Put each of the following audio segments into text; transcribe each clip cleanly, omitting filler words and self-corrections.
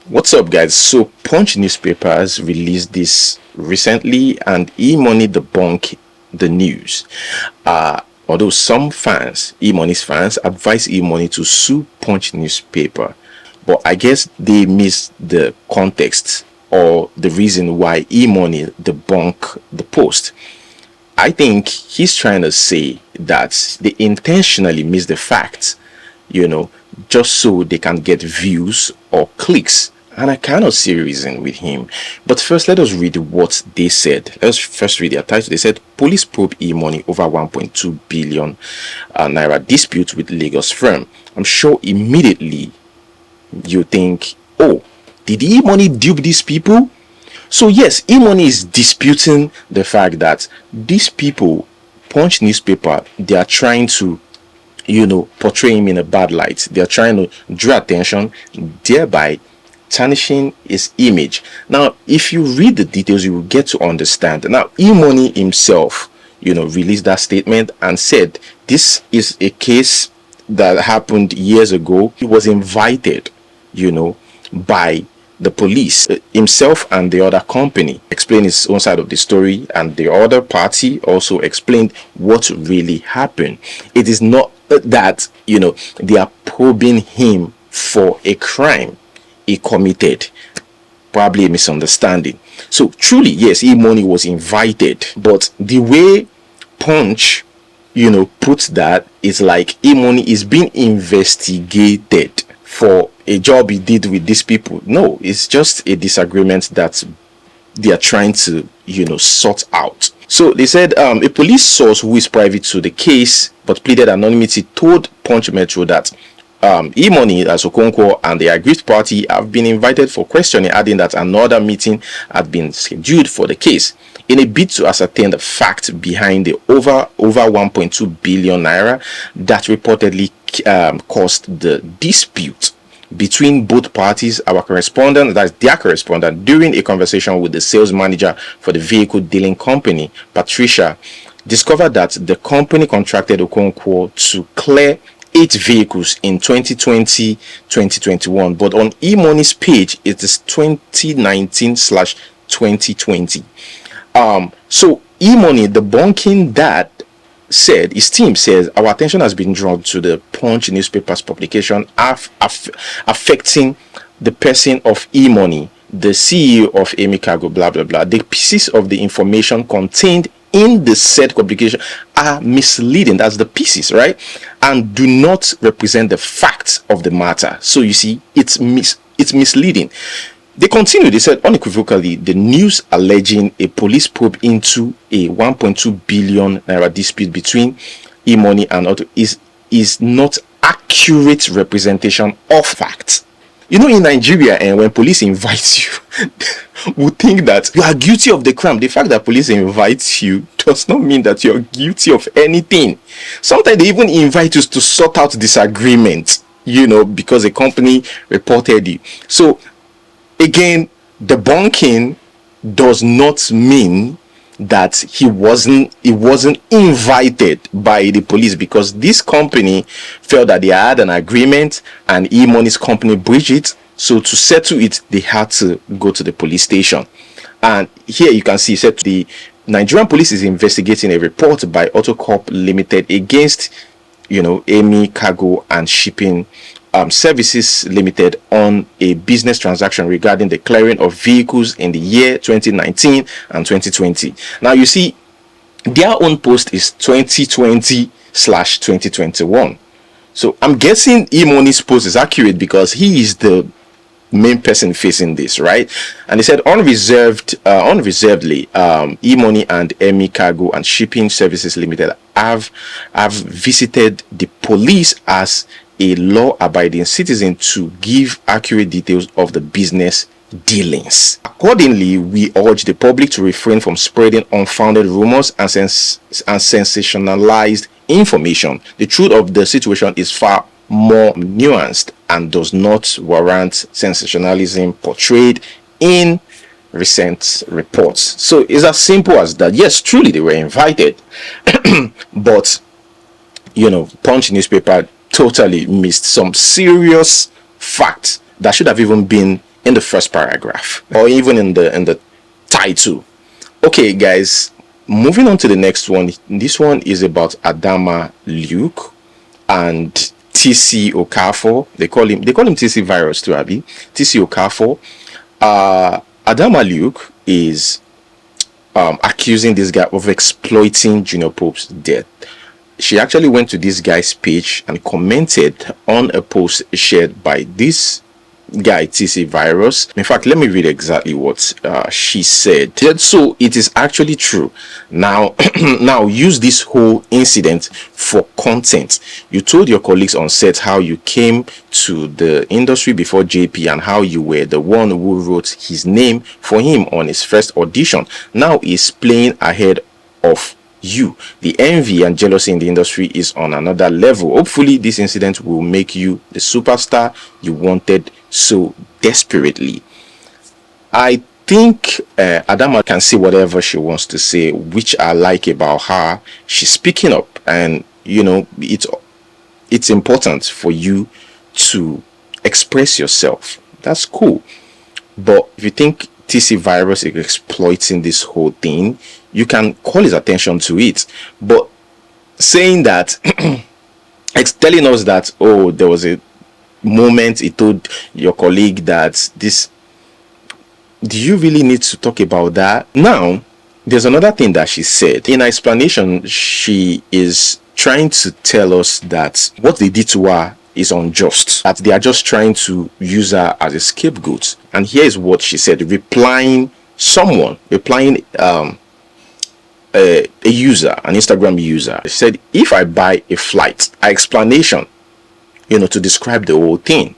What's up, guys? So, Punch newspapers released this recently, and E-Money debunked the news. Although some fans, E-Money's fans, advise E-Money to sue Punch newspaper, but I guess they missed the context or the reason why E-Money debunked the post. I think he's trying to say that they intentionally miss the facts, just so they can get views or clicks. And I cannot see a reason with him. But first, let us read what they said. Let's first read their title. They said, Police probe e-money over 1.2 billion naira dispute with Lagos firm. I'm sure immediately you think, oh, did e-money dupe these people? So yes, e-money is disputing the fact that these people, Punch newspaper, they are trying to portray him in a bad light. They are trying to draw attention, thereby tarnishing his image. Now, if you read the details, you will get to understand. Now, E-Money himself, released that statement and said this is a case that happened years ago. He was invited, by the police himself and the other company explained his own side of the story, and the other party also explained what really happened. It is not that they are probing him for a crime he committed, probably a misunderstanding. So truly, yes, E-Money was invited, but the way Punch puts that is like E-Money is being investigated for a job he did with these people. No, it's just a disagreement that they are trying to sort out. So they said a police source who is private to the case but pleaded anonymity told Punch Metro that E-Money as Okonkwo and the aggrieved party have been invited for questioning, adding that another meeting had been scheduled for the case in a bid to ascertain the fact behind the over 1.2 billion naira that reportedly caused the dispute between both parties. Our correspondent, that's their correspondent, during a conversation with the sales manager for the vehicle dealing company, Patricia, discovered that the company contracted Okonkwo to clear 8 vehicles in 2020-2021, but on E-Money's page it is 2019/2020. So E-Money debunking that said, his team says, our attention has been drawn to the Punch newspaper's publication affecting the person of E-Money, the CEO of Amy Cargo, blah blah blah. The pieces of the information contained in the said publication are misleading. That's the pieces, right? And do not represent the facts of the matter. So you see, it's misleading. They continued, they said unequivocally, the news alleging a police probe into a 1.2 billion naira dispute between E-Money and Auto is not accurate representation of facts. In Nigeria, and when police invite you, would think that you are guilty of the crime. The fact that police invite you does not mean that you're guilty of anything. Sometimes they even invite you to sort out disagreements, because a company reported you. So again, debunking does not mean that he wasn't invited by the police, because this company felt that they had an agreement and E-Money's company breached it. So to settle it, they had to go to the police station. And here you can see, said the Nigerian police is investigating a report by Autocorp Limited against Amy Cargo and Shipping Services Limited on a business transaction regarding the clearing of vehicles in the year 2019 and 2020. Now you see, their own post is 2020/2021. So I'm guessing E-Money's post is accurate because he is the main person facing this, right? And they said unreservedly, E-Money and Amy Cargo and Shipping Services Limited have visited the police as a law-abiding citizen to give accurate details of the business dealings. Accordingly, we urge the public to refrain from spreading unfounded rumors and sensationalized information. The truth of the situation is far more nuanced and does not warrant sensationalism portrayed in recent reports. So it's as simple as that. Yes, truly they were invited, but Punch newspaper totally missed some serious facts that should have even been in the first paragraph or even in the title. Okay, guys, moving on to the next one. This one is about Adanma Luke and TC Okafor. They call him TC Virus too, Abby. TC Okafor. Adanma Luke is accusing this guy of exploiting Junior Pope's death. She actually went to this guy's page and commented on a post shared by this guy TC Virus. In fact, let me read exactly what she said. So it is actually true. Now now use this whole incident for content. You told your colleagues on set how you came to the industry before JP and how you were the one who wrote his name for him on his first audition. Now he's playing ahead of you. The envy and jealousy in the industry is on another level. Hopefully this incident will make you the superstar you wanted so desperately. I think Adanma can say whatever she wants to say, which I like about her. She's speaking up, and you know, it's important for you to express yourself. That's cool. But if you think TC Virus is exploiting this whole thing, you can call his attention to it. But saying that it's telling us that, oh, there was a moment he told your colleague that this, do you really need to talk about that? Now there's another thing that she said in her explanation. She is trying to tell us that what they did to her is unjust, that they are just trying to use her as a scapegoat. And here is what she said, replying a user, an Instagram user. She said, if I buy a flight, her explanation, you know, to describe the whole thing,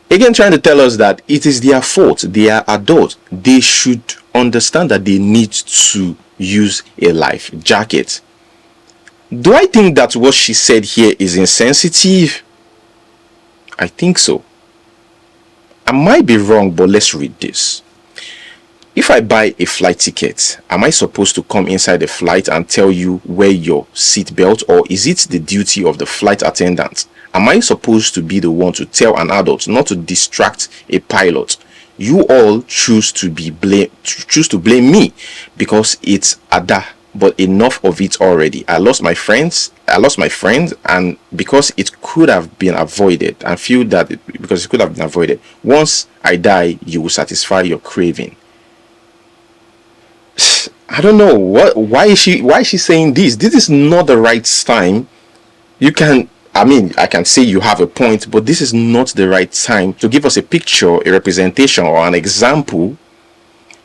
again trying to tell us that it is their fault. They are adults. They should understand that they need to use a life jacket. Do I think that what she said here is insensitive? I think so. I might be wrong, but let's read this. If I buy a flight ticket, am I supposed to come inside the flight and tell you wear your seatbelt, or is it the duty of the flight attendant? Am I supposed to be the one to tell an adult not to distract a pilot? You all choose to blame me because it's Ada, but enough of it already. I lost my friend, and because it could have been avoided, and feel that because it could have been avoided, once I die, you will satisfy your craving. I don't know why is she saying this? This is not the right time. I can say you have a point, but this is not the right time to give us a picture, a representation, or an example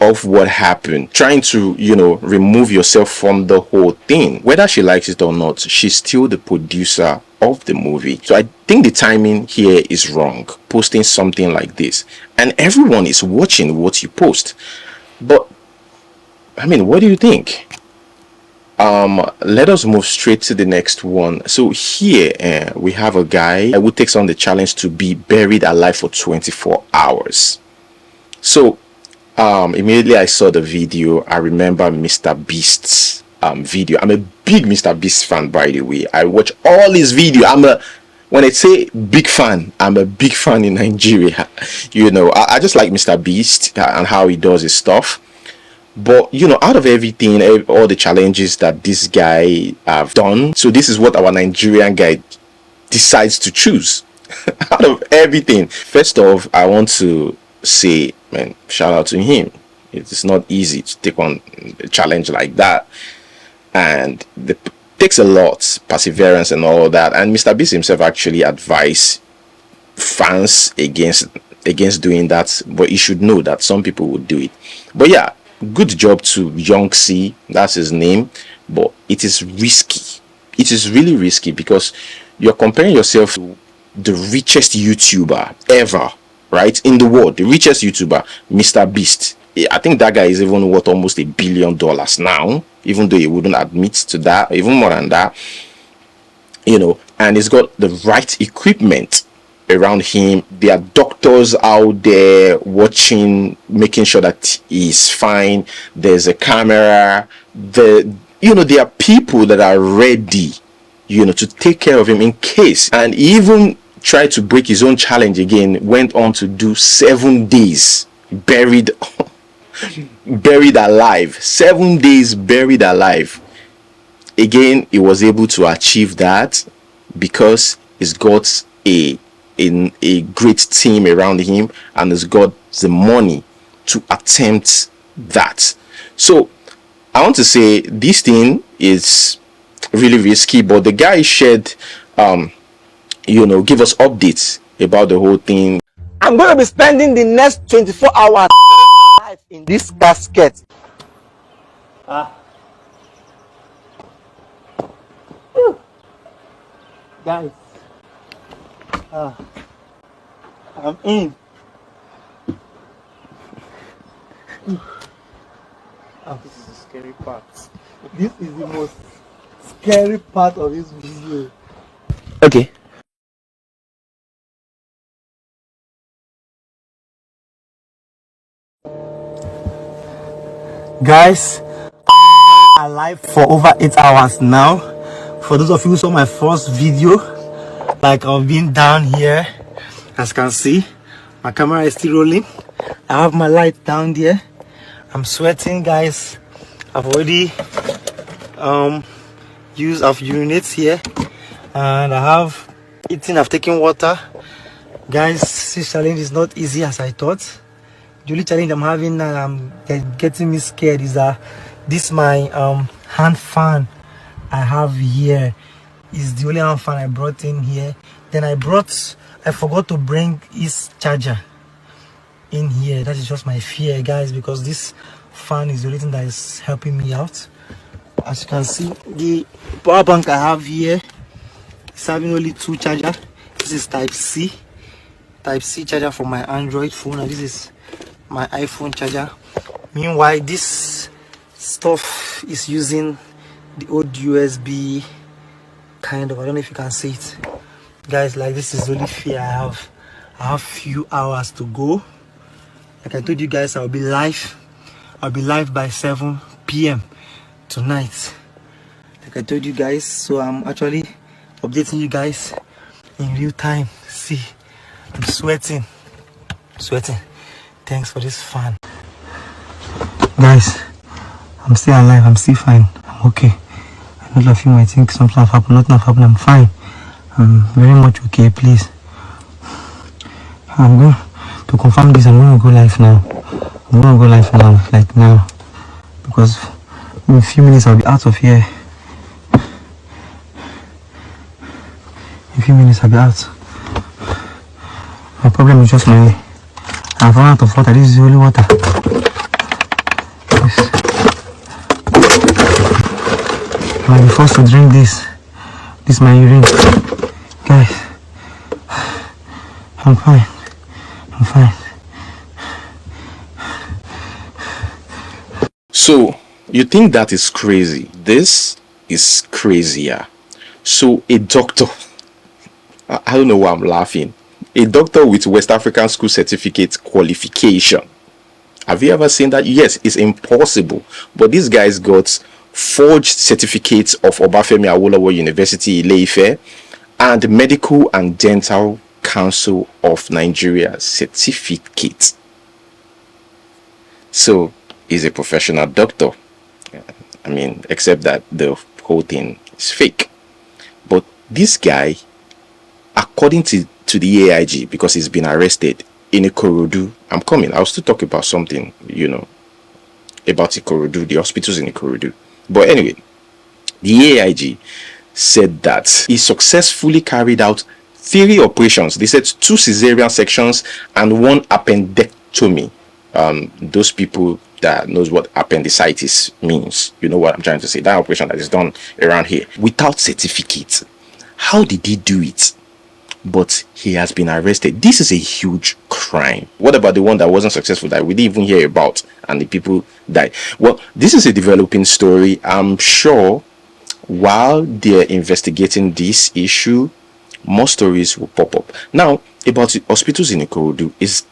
of what happened. Trying to, you know, remove yourself from the whole thing. Whether she likes it or not, she's still the producer of the movie. So I think the timing here is wrong, posting something like this, and everyone is watching what you post. But I mean, what do you think? Let us move straight to the next one. So here we have a guy who takes on the challenge to be buried alive for 24 hours. So immediately I saw the video, I remember Mr. Beast's video. I'm a big Mr. Beast fan, by the way. I watch all his videos. When I say big fan, I'm a big fan in Nigeria. You know, I just like Mr. Beast and how he does his stuff. But you know, out of everything, all the challenges that this guy have done, so this is what our Nigerian guy decides to choose. Out of everything, first off, I want to say, man, shout out to him. It's not easy to take on a challenge like that, and it takes a lot, perseverance and all that. And Mr. Beast himself actually advised fans against doing that, but you should know that some people would do it. But yeah, good job to Young C, that's his name. But it is risky. It is really risky because you're comparing yourself to the richest YouTuber ever, right, in the world. The richest YouTuber, Mr. Beast. I think that guy is even worth almost $1 billion now, even though he wouldn't admit to that, even more than that, you know. And he's got the right equipment around him. There are doctors out there watching, making sure that he's fine. There's a camera. There are people that are ready, you know, to take care of him in case. And even tried to break his own challenge again, went on to do 7 days buried alive. 7 days buried alive. Again, he was able to achieve that because he's got a great team around him, and he's got the money to attempt that. So I want to say this thing is really risky, but the guy shared give us updates about the whole thing. I'm going to be spending the next 24 hours life in this casket. Guys, I'm in. This is the scary part. This is the most scary part of this video. Okay. Guys, I've been alive for over 8 hours now. For those of you who saw my first video, like I've been down here, as you can see, my camera is still rolling. I have my light down there. I'm sweating, guys. I've already I've urinated here, and I have eaten. I've taken water. Guys, this challenge is not easy as I thought. The only challenge I'm having and getting me scared is that this my hand fan I have here is the only hand fan I brought in here. Then I forgot to bring his charger in here. That is just my fear, guys, because this fan is the only thing that is helping me out. As you can see, the power bank I have here is having only 2 chargers. This is type C charger for my Android phone, and this is my iPhone charger. Meanwhile, this stuff is using the old USB kind of, I don't know if you can see it, guys. Like, this is the only fear I have few hours to go. Like I told you guys, I'll be live by 7 p.m. tonight, like I told you guys. So I'm actually updating you guys in real time. See, I'm sweating. Thanks for this fan, guys. I'm still alive, I'm still fine, I'm okay. I know of you might think something have happened. Nothing have happened, I'm fine. I'm very much okay. Please, I'm going to confirm this. I'm going to go live now. Like now, because in a few minutes I'll be out of here. In a few minutes I'll be out. My problem is just I've run out of water. This is the only water. I'll be forced to drink this. This is my urine. Guys, I'm fine. So you think that is crazy? This is crazier. So a doctor, I don't know why I'm laughing. A doctor with West African School Certificate qualification. Have you ever seen that? Yes, it's impossible. But these guys got forged certificates of Obafemi Awolowo University, Ile-Ife, and Medical and Dental Council of Nigeria certificate. So he's a professional doctor. I mean, except that the whole thing is fake. But this guy, according to the AIG, because he's been arrested in Ikorodu. I'm coming. I'll still talk about something, about Ikorodu, the hospitals in Ikorodu. But anyway, the AIG said that he successfully carried out 3 operations. They said 2 cesarean sections and 1 appendectomy. Those people that knows what appendicitis means, you know what I'm trying to say. That operation that is done around here without certificate. How did he do it? But he has been arrested. This is a huge crime. What about the one that wasn't successful that we didn't even hear about and the people died? Well, this is a developing story. I'm sure while they're investigating this issue, more stories will pop up. Now, about the hospitals in Ikorodu is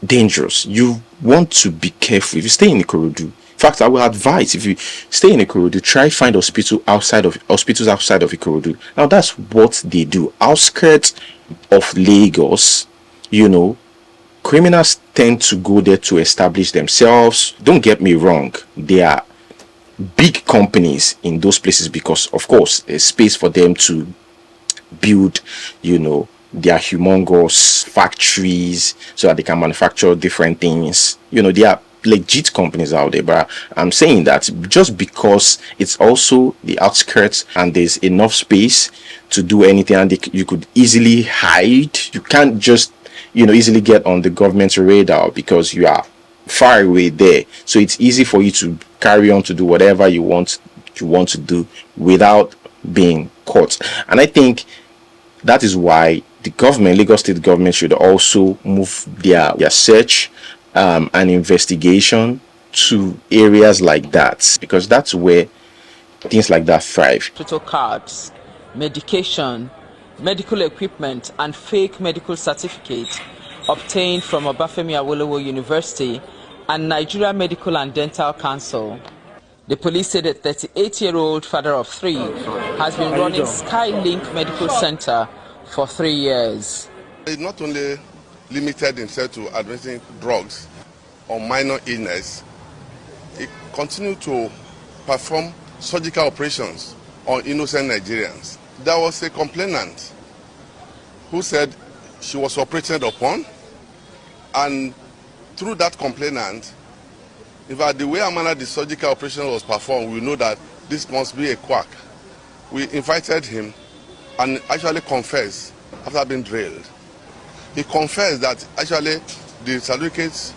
dangerous. You want to be careful. If you stay in Ikorodu, fact, I will advise, if you stay in Ikorodu, try find hospitals outside of Ikorodu. Now that's what they do. Outskirts of Lagos, you know, criminals tend to go there to establish themselves. Don't get me wrong, they are big companies in those places because, of course, there's space for them to build, you know, their humongous factories so that they can manufacture different things. You know, there are legit companies out there, but I'm saying that just because it's also the outskirts and there's enough space to do anything, and you could easily hide. You can't just, you know, easily get on the government's radar because you are far away there, so it's easy for you to carry on to do whatever you want to do without being caught. And I think that is why the government, Lagos State government, should also move their search and investigation to areas like that, because that's where things like that thrive. Hospital cards, medication, medical equipment, and fake medical certificates obtained from Obafemi Awolowo University and Nigeria Medical and Dental Council. The police said a 38-year-old father of 3 has been running Skylink Medical Center for 3 years. It not only limited himself to administering drugs or minor illness, he continued to perform surgical operations on innocent Nigerians. There was a complainant who said she was operated upon, and through that complainant, in fact, the way and manner the surgical operation was performed, we know that this must be a quack. We invited him and actually confessed after being drilled. He confessed that actually the certificates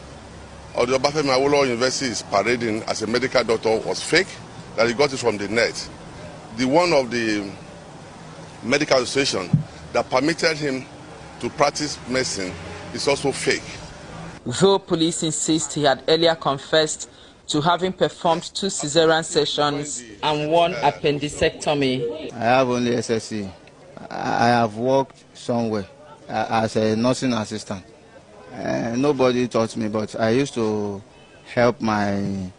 of the Obafemi Awolowo University is parading as a medical doctor was fake, that he got it from the net. The one of the medical association that permitted him to practice medicine is also fake. Though police insist he had earlier confessed to having performed 2 cesarean sessions and 1 appendectomy. I have only SSC. I have worked somewhere as a nursing assistant. Nobody taught me, but I used to help my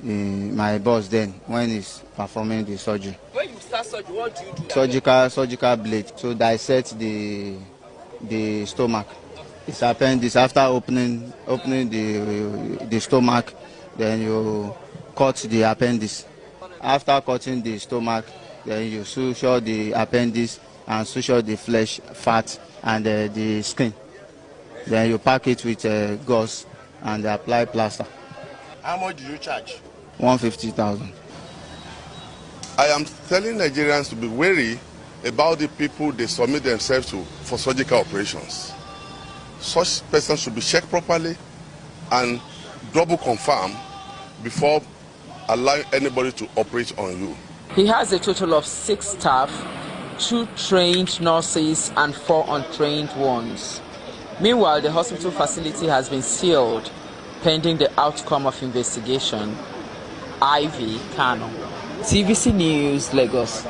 boss then when he's performing the surgery. When you start surgery, what do you do? Surgical blade to dissect the stomach. It's appendix. After opening the stomach, then you cut the appendix. After cutting the stomach, then you suture the appendix and suture the flesh, fat, and the skin. Then you pack it with gauze and apply plaster. How much do you charge? 150,000. I am telling Nigerians to be wary about the people they submit themselves to for surgical operations. Such persons should be checked properly and double confirm before allowing anybody to operate on you. He has a total of 6 staff, 2 trained nurses and 4 untrained ones. Meanwhile, the hospital facility has been sealed pending the outcome of investigation. Ivy Kano, TVC News, Lagos.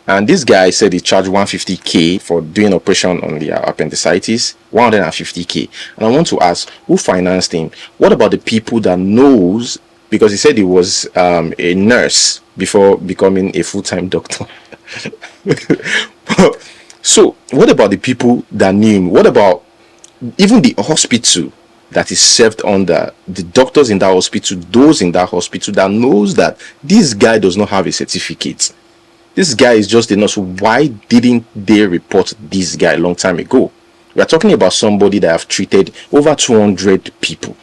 And this guy said he charged 150k for doing operation on the appendicitis, 150k. And I want to ask, who financed him? What about the people that knows? Because he said he was a nurse before becoming a full-time doctor. So what about the people that knew him? What about even the hospital that is served under, the doctors in that hospital, those in that hospital that knows that this guy does not have a certificate? This guy is just a nurse. Why didn't they report this guy a long time ago? We are talking about somebody that have treated over 200 people.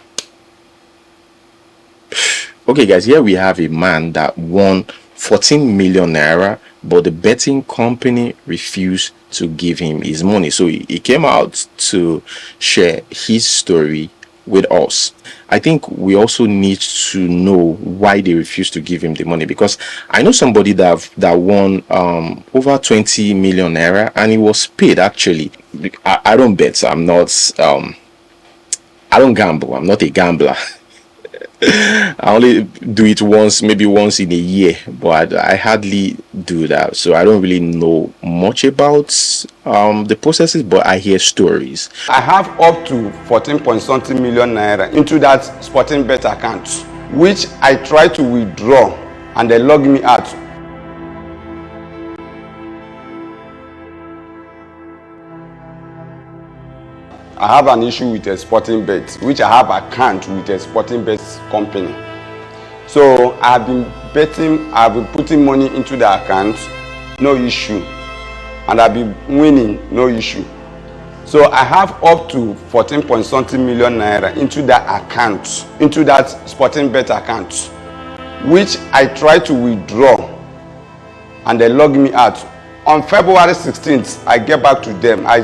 Okay, guys, here we have a man that won 14 million naira, but the betting company refused to give him his money. So he came out to share his story with us. I think we also need to know why they refused to give him the money, because I know somebody that won over 20 million naira and he was paid. Actually, I don't bet. I'm not I don't gamble. I'm not a gambler. I only do it once, maybe once in a year, but I hardly do that. So I don't really know much about the processes, but I hear stories. I have up to 14 point something million naira into that sporting bet account, which I try to withdraw and they log me out. I have an issue with a sporting bet, which I have account with a sporting bet company. So I've been betting, I've been putting money into the account, no issue. And I've been winning, no issue. So I have up to 14 point something million naira into that account, into that sporting bet account, which I try to withdraw and they log me out. On February 16th, I get back to them. I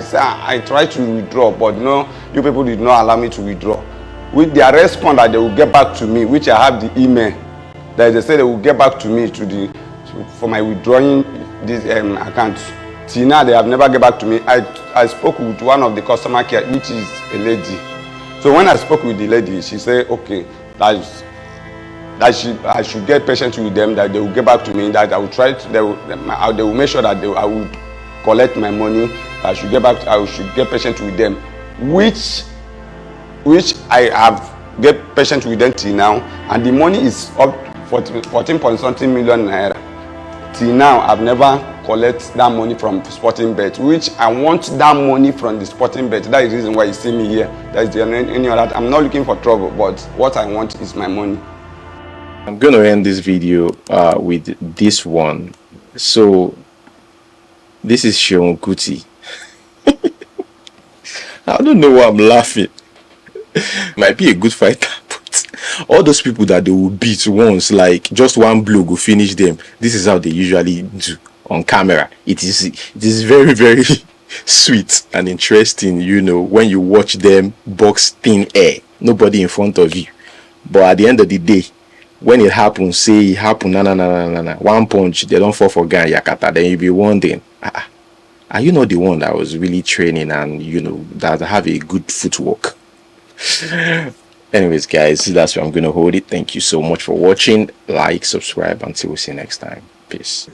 tried to withdraw, but no, you people did not allow me to withdraw. With their response that they will get back to me, which I have the email, that they say they will get back to me for my withdrawing this account. Till now, they have never get back to me. I spoke with one of the customer care, which is a lady. So when I spoke with the lady, she said, okay, I should get patient with them, that they will get back to me, that I will try to, they will make sure that I will collect my money. I should get patient with them, which I have get patient with them till now, and the money is up 14 point something million naira. Till now, I've never collect that money from sporting bet, which I want that money from the sporting bet. That is the reason why you see me here. That is any other. I'm not looking for trouble, but what I want is my money. I'm going to end this video with this one. So this is Seun Kuti. I don't know why I'm laughing. Might be a good fighter, but all those people that they will beat once, like just one blow go finish them. This is how they usually do on camera. It is very, very sweet and interesting, you know, when you watch them box thin air, nobody in front of you. But at the end of the day, when it happens, say it happen, na, one punch, they don't fall for Gan Yakata, then you'll be wondering, are you not the one that was really training and, you know, that have a good footwork? Anyways, guys, that's where I'm going to hold it. Thank you so much for watching. Like, subscribe. Until we see you next time. Peace.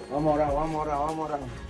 One more round.